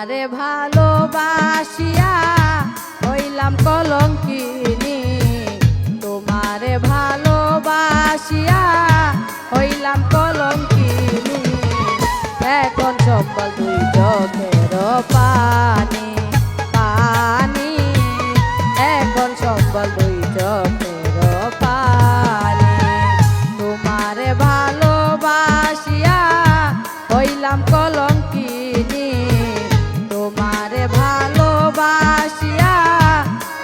তোমারে ভালোবাসিয়া হইলাম কলঙ্কিনী, তোমারে ভালোবাসিয়া হইলাম কলঙ্কিনী। এখন সম্বল দুই চোখের পানি পানি, এখন সম্বল দুই চোখের পানি। তোমারে ভালোবাসিয়া হইলাম কলঙ্কিনী, তোমারে ভালোবাসিয়া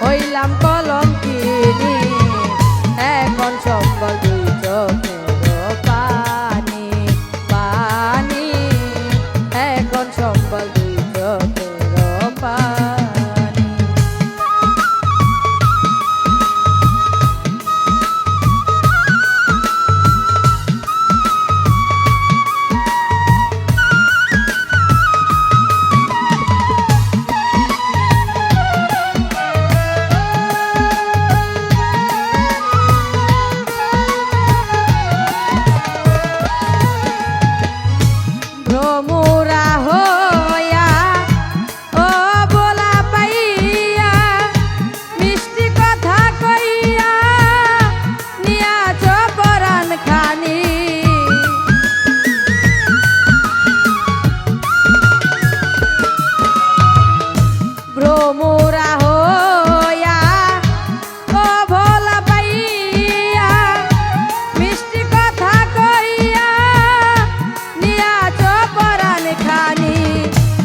হইলাম কলঙ্কিনী। এখন সম্বল দুই চোখের পানি পানি, এখন সম্বল দুই চোখের পানি। ভ্রমরা হইয়া ও বোলা পাইয়া, মিষ্টি কথা কইয়া নিয়াছ পরাণ খানি। ভ্রমরা হইয়া ও ভোলা পাইয়া, মিষ্টি কথা কইয়া নিয়াছ পরাণ খানি।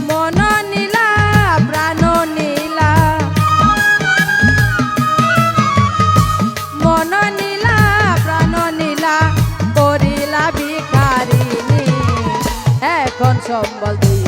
মন নীলা প্রাণ নীলা, মন নীলা প্রাণ নীলা করিলা ভিখারিণী। এখন সম্বল দুই